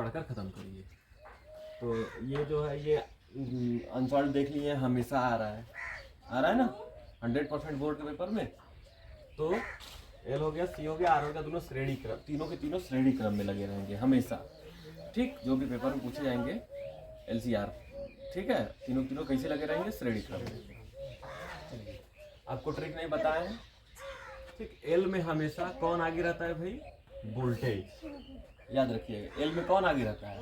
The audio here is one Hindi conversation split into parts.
पढ़कर ख़त्म करिए। तो ये जो है ये अनसॉल्व देख लिए, हमेशा आ रहा है ना 100% बोर्ड के पेपर में। तो एल हो गया, सी हो गया, आर हो गया, दोनों श्रेणी क्रम, तीनों के तीनों श्रेणी क्रम में लगे रहेंगे हमेशा। ठीक, जो भी पेपर में पूछे जाएंगे LCR, ठीक है, तीनों तीनों कैसे लगे रहेंगे, श्रेणी क्रम में। आपको ट्रिक नहीं बताए हैं। ठीक, एल में हमेशा कौन आगे रहता है भाई, वोल्टेज। याद रखिएगा, एल में कौन आगे रहता है,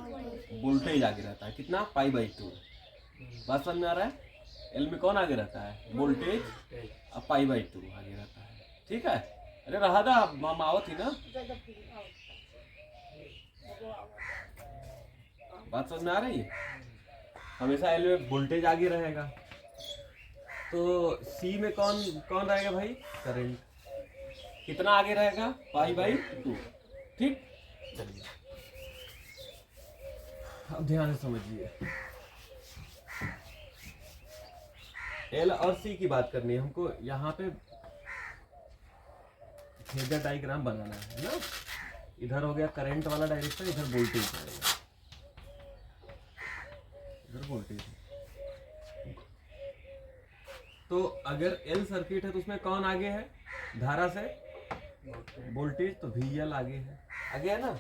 वोल्टेज आगे रहता है। कितना, π/2। बात समझ में आ रहा है। एल में कौन आगे रहता है, वोल्टेज, और π/2 आगे रहता है। ठीक है, अरे रहा था मावत ही ना, बात समझ में आ रही है। हमेशा एल में वोल्टेज आगे रहेगा। तो सी में कौन कौन रहेगा भाई, करंट। कितना आगे रहेगा, π/2। ठीक, चलिए अब ध्यान से समझिए। एल और सी की बात करनी है हमको। यहाँ पे फेजर डायग्राम बनाना है ना। इधर हो गया करंट वाला डायरेक्शन, इधर वोल्टेज आएगा, इधर वोल्टेज। तो अगर एल सर्किट है तो उसमें कौन आगे है, धारा से वोल्टेज, तो VL आगे है ना।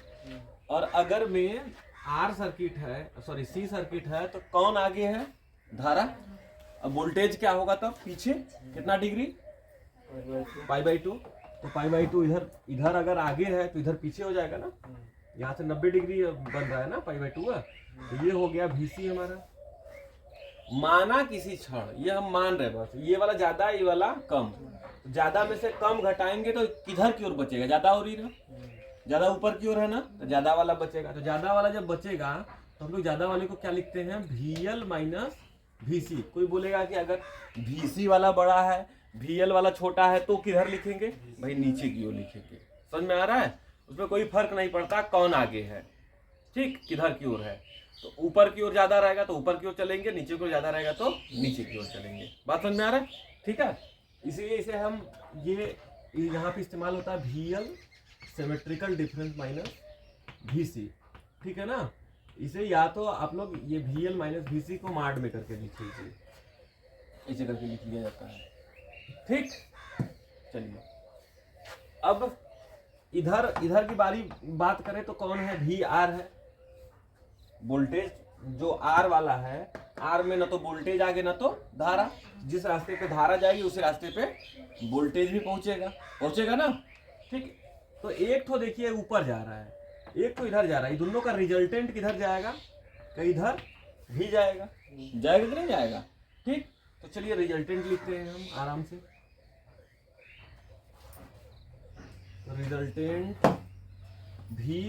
और अगर में आर सर्किट है, सॉरी सी सर्किट है, तो कौन आगे है, धारा। अब वोल्टेज क्या होगा तब, पीछे कितना डिग्री, π/2। तो π/2 इधर अगर आगे है तो इधर पीछे हो जाएगा ना। यहाँ से 90 डिग्री बन रहा है ना π/2 का। तो ये हो गया VC हमारा। माना किसी क्षण, ये हम मान रहे बस, ये वाला ज्यादा, ये वाला कम। ज्यादा में से कम घटाएंगे तो किधर की ओर बचेगा, ज्यादा हो रही है, ज्यादा ऊपर की ओर है ना, तो ज्यादा वाला बचेगा। तो ज्यादा वाला जब बचेगा तो हम लोग ज्यादा वाले को क्या लिखते हैं, VL - VC। कोई बोलेगा कि अगर VC वाला बड़ा है, VL वाला छोटा है, तो किधर लिखेंगे भाई, नीचे की ओर लिखेंगे। समझ में आ रहा है। उसमें कोई फर्क नहीं पड़ता कौन आगे है, ठीक, किधर की ओर है। तो ऊपर की ओर ज्यादा रहेगा तो ऊपर की ओर चलेंगे, नीचे की ओर ज्यादा रहेगा तो नीचे की ओर चलेंगे। बात समझ में आ रहा है, ठीक है। इसीलिए इसे हम ये यहाँ पे इस्तेमाल होता है VL symmetrical difference minus VC, ठीक है ना। इसे या तो आप लोग ये VL - VC को माड में करके लिख लीजिए, ऐसे करके लिख लिया जाता है। ठीक, चलिए अब इधर की बात करें तो कौन है, VR है। वोल्टेज जो R वाला है, R में ना तो वोल्टेज आगे ना तो धारा। जिस रास्ते पे धारा जाएगी उसी रास्ते पे वोल्टेज भी पहुंचेगा ना। ठीक, तो एक तो देखिए ऊपर जा रहा है, एक तो इधर जा रहा है। दोनों का रिजल्टेंट किधर जाएगा, कहीं इधर भी जाएगा कि नहीं जाएगा। ठीक, तो चलिए रिजल्टेंट लिखते हैं हम आराम से। तो रिजल्टेंट भी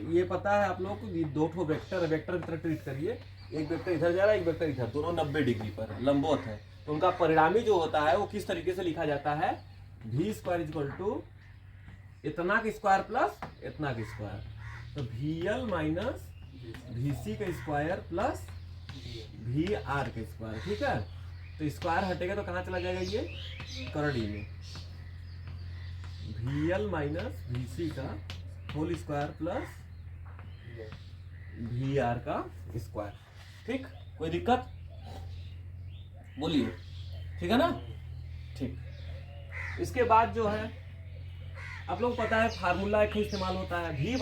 ये पता है आप लोगों को, दो ठो वेक्टर की तरह ट्रीट करिए। एक वेक्टर इधर जा रहा है, एक वेक्टर इधर, दोनों 90 डिग्री पर लंबवत है। तो उनका परिणामी जो होता है वो किस तरीके से लिखा जाता है, V² = इतना का स्क्वायर प्लस इतना का स्क्वायर। तो VL - VC का स्क्वायर प्लस VR का स्क्वायर। ठीक है, तो स्क्वायर हटेगा तो कहाँ चला जाएगा, ये करड़ी में। VL - VC का होल स्क्वायर प्लस VR का स्क्वायर। ठीक, कोई दिक्कत बोलिए, ठीक है ना। ठीक, इसके बाद जो है आप लोग पता है फार्मूला एक इस्तेमाल होता है, V =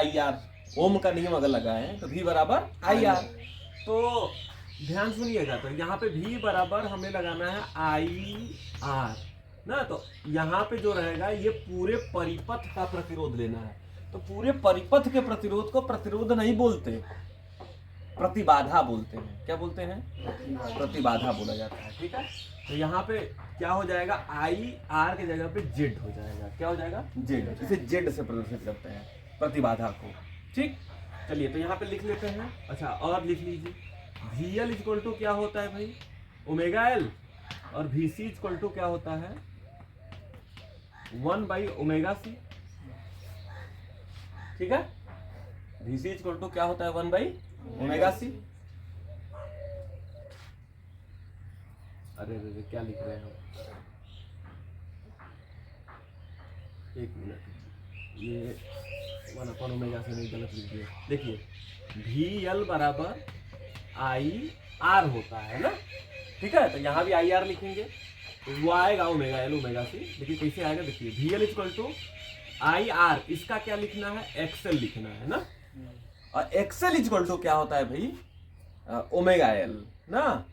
IR। ओम का नियम अगर लगाए तो V = IR। तो ध्यान सुनिएगा, तो यहाँ पे V बराबर हमें लगाना है IR ना। तो यहाँ पे जो रहेगा ये पूरे परिपथ का प्रतिरोध लेना है। तो पूरे परिपथ के प्रतिरोध को प्रतिरोध नहीं बोलते, प्रतिबाधा बोलते हैं। क्या बोलते हैं, प्रतिबाधा बोला जाता है। ठीक है, तो यहाँ पे क्या हो जाएगा, IR के जगह पे Z हो जाएगा। क्या हो जाएगा, Z। इसे Z से प्रदर्शित करते हैं प्रतिबाधा को। ठीक, चलिए तो यहाँ पे लिख लेते हैं। अच्छा, और लिख लीजिए, VL = क्या होता है भाई, ω/L, और VC = क्या होता है, 1/ωc। ठीक है, VC = क्या होता है, 1/ωc। अरे क्या लिख रहे हैं हम, एक मिनट, ये 1 ओमेगा से नहीं, गलत लिख दिए। देखिए वी एल बराबर आई आर होता है ना, ठीक है। तो यहाँ भी आई आर लिखेंगे तो वो आएगा ओमेगा एल ओमेगा सी। देखिए कैसे आएगा, देखिए V L equal to I R, इसका क्या लिखना है, एक्सएल लिखना है ना। और एक्सएल इक्वल टू क्या होता है भाई, ओमेगा एल ना,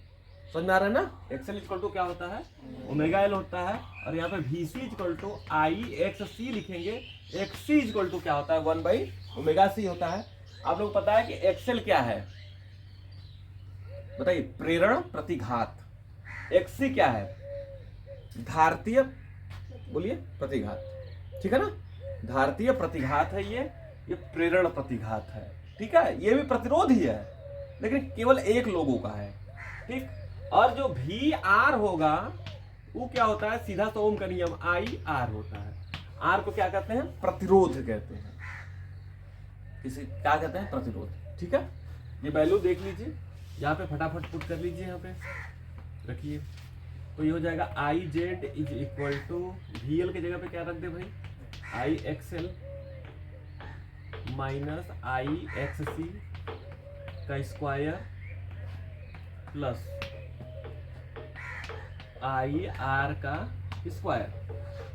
समझ में आ रहा है ना। एक्सएल इक्वल टू क्या होता है, ओमेगा एल होता है। और यहाँ पे V C equal to I X C लिखेंगे। एक्स सी इक्वल टू क्या होता है, 1 ओमेगा सी होता है। आप लोग पता है कि एक्सएल क्या है, बताइए, प्रेरण प्रतिघात। एक्ससी क्या है, धारतीय, बोलिए, प्रतिघात, ठीक है ना, धारतीय प्रतिघात है ये प्रेरण प्रतिघात है, ठीक है। ये भी प्रतिरोध ही है लेकिन केवल एक लोगों का है, ठीक। और जो भी आर होगा वो क्या होता है, सीधा सा ओम का नियम आई आर होता है। आर को क्या कहते हैं, प्रतिरोध कहते हैं, किसी क्या कहते हैं, प्रतिरोध, ठीक है। ये वैल्यू देख लीजिए, यहाँ पे फटाफट पुट कर लीजिए, यहाँ पे रखिए। तो ये हो जाएगा I Z is equal to V L की जगह पे क्या रख दे भाई, I X L minus I X C का स्क्वायर प्लस आई आर का स्क्वायर,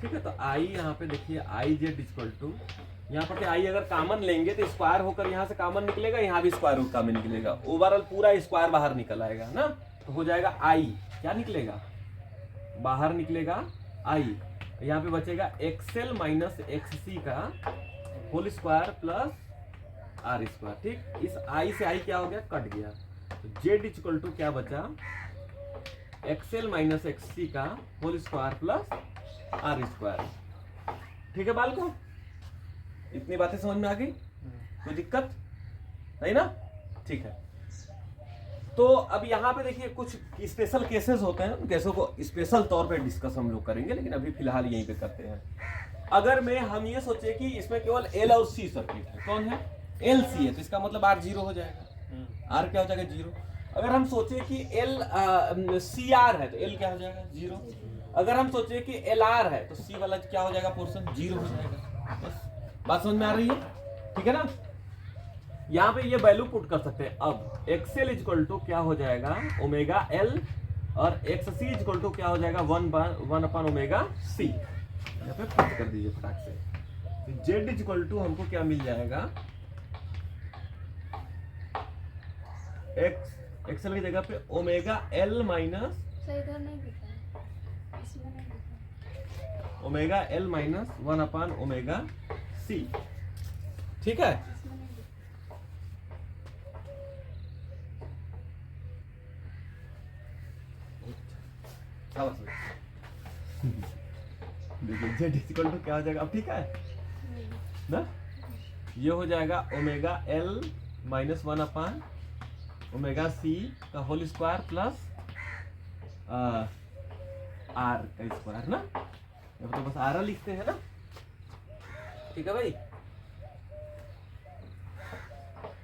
ठीक है। तो आई यहाँ पे देखिए आई जेड इक्वल टू, यहाँ पर आई अगर कॉमन लेंगे तो स्क्वायर होकर यहाँ से कॉमन निकलेगा, यहाँ भी स्क्वायर रूट कॉमन निकलेगा, ओवरऑल पूरा स्क्वायर बाहर निकल आएगा ना। तो हो जाएगा आई, क्या निकलेगा, बाहर निकलेगा आई, यहाँ पे बचेगा एक्सएल माइनस एक्स सी का whole square plus R square, ठीक। इस आई से आई क्या हो गया, कट गया। तो जेड इक्वल टू क्या बचा, एक्सएल माइनस एक्स सी का whole square plus R square, ठीक है बाल को। इतनी बातें समझ में आ गई, कोई दिक्कत नहीं ना, ठीक है। तो अब यहाँ पे देखिए कुछ स्पेशल केसेस होते हैं, केसों को स्पेशल तौर पे डिस्कस हम लोग करेंगे, लेकिन अभी फिलहाल यहीं पे करते हैं। अगर हम ये सोचे कि इसमें केवल एल और सी सर्किट है, कौन है, एल सी है, तो इसका मतलब आर जीरो हो जाएगा, आर क्या हो जाएगा, जीरो। अगर हम सोचे कि एल सी आर है तो एल क्या हो जाएगा, जीरो। अगर हम सोचे कि एल आर है तो सी वाला क्या हो जाएगा, पोर्शन जीरो हो जाएगा। बस बात समझ में आ रही है, ठीक है ना। यहाँ पे ये वैल्यू पुट कर सकते हैं। अब एक्सएल इक्वल टू क्या हो जाएगा, ओमेगा एल, और एक्स सी इक्वल टू क्या हो जाएगा, 1 अपन ओमेगा सी। यहाँ पे पुट कर दीजिए फटाक से। तो जेड इक्वल टू हमको क्या मिल जाएगा, एक्सएल की जगह पे omega L minus omega L minus 1 upon omega C, ठीक है। देखिए जेड इक्वल टू क्या हो जाएगा, अब ठीक है ना, ये हो जाएगा omega L minus 1 upon omega C का होल स्क्वायर प्लस आर का स्क्वायर ना, तो बस आर लिखते हैं ना, ठीक है भाई,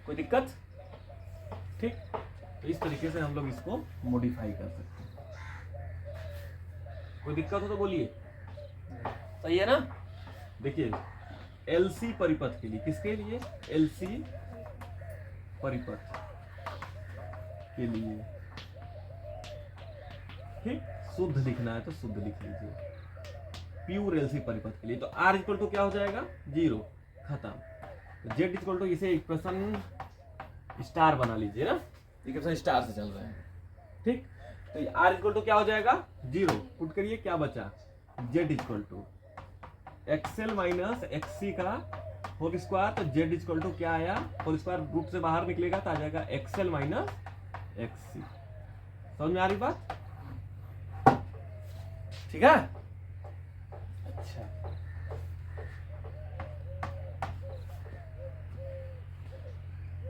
कोई दिक्कत, ठीक। तो इस तरीके से हम लोग इसको मॉडिफाई कर सकते हैं। कोई दिक्कत हो तो बोलिए, सही है ना। देखिए एलसी परिपथ के लिए, किसके लिए, एलसी परिपथ के लिए, ठीक, शुद्ध लिखना है तो शुद्ध लिख लीजिए, प्योर एलसी परिपथ के लिए। तो आर इक्वल टू क्या हो जाएगा, जीरो, खत्म। तो जेड इक्वल टू इसे इक्वेशन स्टार बना लीजिए ना, इक्वेशन स्टार से चल रहे हैं, ठीक। तो आर इक्वल टू क्या हो जाएगा, जीरो, पुट करिए, क्या बचा, Z equal to XL minus XC का होल स्क्वायर। तो जेड इक्वल टू क्या आया, होल स्क्वायर रूट से बाहर निकलेगा तो आ जाएगा एक्सएल माइनस एक्ससी। समझ में आ रही बात, ठीक है। अच्छा,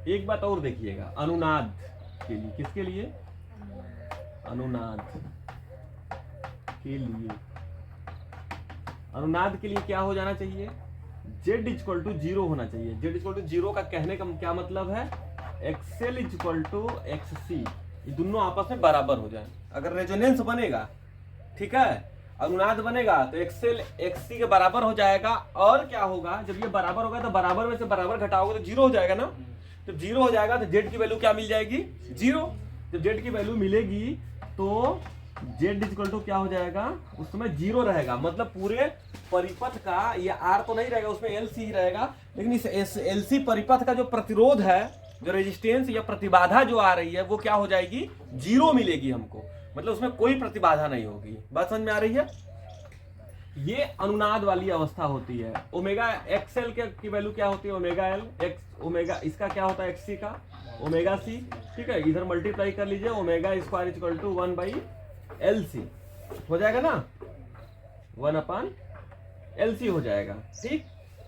एक बात और देखिएगा, अनुनाद के लिए, किसके लिए, अनुनाद के लिए, अनुनाद के लिए क्या हो जाना चाहिए, जेड इक्वल टू जीरो होना चाहिए। जेड इक्वल टू जीरो का कहने का क्या मतलब है, एक्सएल इक्वल टू एक्ससी, ये दोनों आपस में बराबर हो जाए। अगर रेजोनेंस बनेगा, ठीक है, अनुनाद बनेगा तो एक्सएल एक्ससी के बराबर हो जाएगा। और क्या होगा, जब ये बराबर होगा तो बराबर में से बराबर घटाओगे तो जीरो हो जाएगा ना। तो जीरो हो जाएगा तो जेड की वैल्यू क्या मिल जाएगी, जीरो। जब जेड की वैल्यू मिलेगी तो जेड इक्वल टू क्या हो जाएगा, उस समय जीरो रहेगा। मतलब पूरे परिपथ का, ये आर तो नहीं रहेगा, उसमें एल सी ही रहेगा, लेकिन इस एल सी परिपथ का जो प्रतिरोध है, जो रेजिस्टेंस या प्रतिबाधा जो आ रही है, वो क्या हो जाएगी, जीरो मिलेगी हमको। मतलब उसमें कोई प्रतिबाधा नहीं होगी। बात समझ में आ रही है। ये अनुनाद वाली अवस्था होती है। ओमेगा एक्सएल की वैल्यू क्या होती है, ओमेगा एल एक्स, ओमेगा इसका क्या होता है एक्स सी का, ओमेगा सी। ठीक है, इधर मल्टीप्लाई कर लीजिए, omega square equal to 1/LC हो जाएगा ना, 1/LC हो जाएगा। ठीक,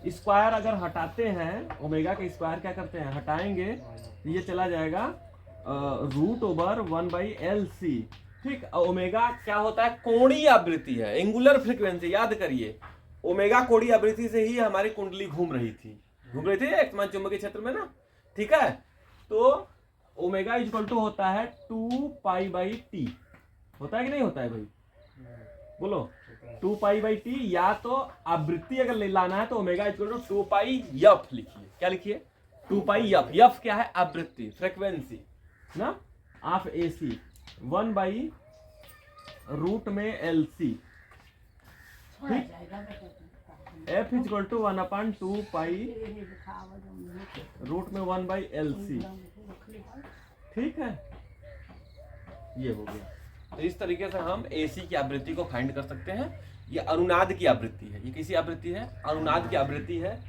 स्क्वायर अगर हटाते हैं, ओमेगा के स्क्वायर क्या करते हैं, हटाएंगे तो ये चला जाएगा √1/LC। ठीक, ओमेगा क्या होता है, कोणीय आवृत्ति है, एंगुलर फ्रीक्वेंसी। याद करिए, ओमेगा कोणीय आवृत्ति से ही हमारी कुंडली घूम रही थी एकसमान चुंबकीय क्षेत्र में ना। ठीक है, तो ओमेगा इक्वल टू होता है 2π/T। होता है कि नहीं होता है भाई, बोलो 2π/T। या तो आवृत्ति अगर लाना है तो ओमेगा इक्वल टू 2πf लिखिए। क्या लिखिए, 2πf। यफ क्या है, आवृत्ति, फ्रीक्वेंसी ना, ऑफ AC 1/√LC। ठीक, F इक्वल टू 1/2π√1/LC। ठीक है, ये हो गया। तो इस तरीके से हम AC की आवृत्ति को फाइंड कर सकते हैं। ये अनुनाद की आवृत्ति है। ये किसी आवृत्ति है, अनुनाद की आवृत्ति है।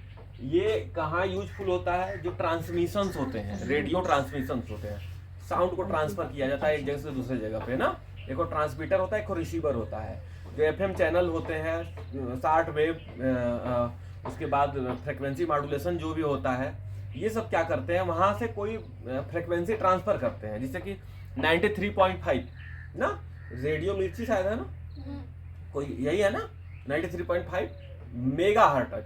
ये कहाँ यूजफुल होता है, जो ट्रांसमिशंस होते हैं, रेडियो ट्रांसमिशंस होते हैं, साउंड को ट्रांसफर किया जाता है एक जगह से दूसरे जगह पे ना। एक और ट्रांसमीटर होता है, एक और रिसीवर होता है। जो FM चैनल होते हैं, शॉर्ट वेव, उसके बाद फ्रिक्वेंसी मॉड्यूलेशन जो भी होता है, ये सब क्या करते हैं, वहां से कोई फ्रिक्वेंसी ट्रांसफर करते हैं। जैसे कि 93.5 ना, रेडियो मिर्ची शायद है ना, कोई यही है ना, 93.5 मेगा हर्ट्ज।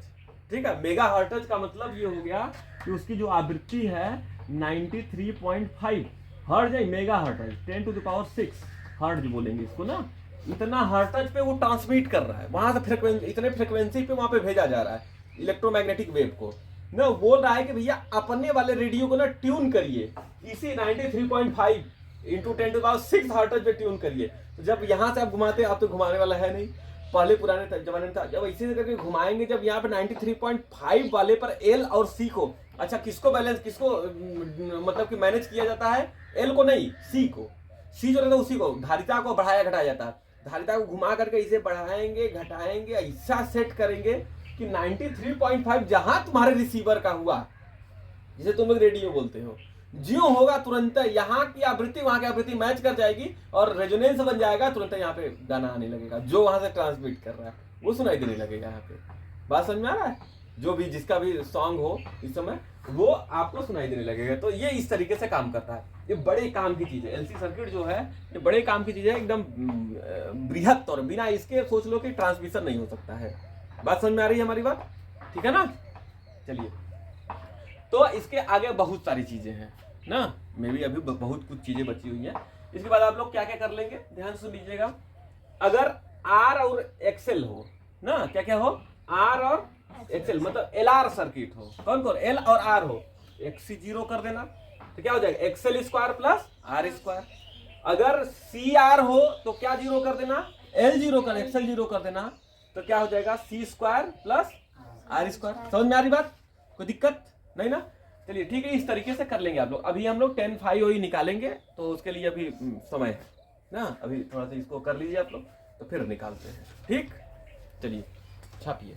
ठीक है, मेगा हर्ट्ज का मतलब ये हो गया कि उसकी जो आवृत्ति है 93.5 हर्ट्ज है, मेगा हर्ट्ज 10⁶ हर्ट्ज बोलेंगे इसको ना। इतना हर्ट्ज पे वो ट्रांसमिट कर रहा है, वहां से फ्रिक्वेंसी, इतने फ्रिक्वेंसी पे वहां पे भेजा जा रहा है इलेक्ट्रोमैग्नेटिक वेव को ना। बोल रहा है कि भैया अपने वाले रेडियो को ना ट्यून करिए, इसी 93.5 × 10⁶ हर्ट्ज पे ट्यून करिए। तो जब यहाँ से आप घुमाते हैं, आप तो घुमाने वाला है नहीं, पहले पुराने जमाने में था, जब इसी से करके घुमाएंगे, जब यहाँ पे 93.5 वाले पर एल और सी को, अच्छा किसको बैलेंस, किसको मतलब कि मैनेज किया जाता है, एल को नहीं, सी को। सी जो रहता है उसी को, धारिता को बढ़ाया घटाया जाता है। धारिता को घुमा करके इसे बढ़ाएंगे घटाएंगे, ऐसा सेट करेंगे कि 93.5 जहां तुम्हारे रिसीवर का हुआ, जिसे तुम लोग रेडियो बोलते हो, जियो होगा तुरंत यहाँ की आवृत्ति वहां की आवृत्ति मैच कर जाएगी और रेजोनेंस बन जाएगा, तुरंत यहाँ पे गाना आने लगेगा। जो वहां से ट्रांसमिट कर रहा है वो सुनाई देने लगेगा यहाँ पे। बात समझ में आ रहा है, जो भी जिसका भी सॉन्ग हो इस समय वो आपको सुनाई देने लगेगा। तो ये इस तरीके से काम करता है। ये बड़े काम की चीज है, एलसी सर्किट जो है ये बड़े काम की चीज है, एकदम बृहत, और बिना इसके सोच लो कि ट्रांसमिशन नहीं हो सकता है। बात समझ में आ रही है हमारी बात, ठीक है ना। चलिए, तो इसके आगे बहुत सारी चीजें हैं ना, मे भी अभी बहुत कुछ चीजें बची हुई हैं। इसके बाद आप लोग क्या क्या कर लेंगे, ध्यान सुन लीजिएगा। अगर आर और एक्सएल हो ना, क्या क्या हो, आर और एक्सएल, मतलब एलआर सर्किट हो, कौन कौन, एल और आर हो, एक्सी जीरो कर देना तो क्या हो जाएगा, XL square plus R square. अगर सी आर हो तो क्या जीरो कर देना, एल जीरो कर, एक्सएल जीरो कर देना, तो क्या हो जाएगा, C square plus R square. समझ में आ रही बात, कोई दिक्कत नहीं ना। चलिए ठीक है, इस तरीके से कर लेंगे आप लोग। अभी हम लोग 10⁵ निकालेंगे, तो उसके लिए अभी समय है ना, अभी थोड़ा सा इसको कर लीजिए आप लोग, तो फिर निकालते हैं। ठीक, चलिए छापिए।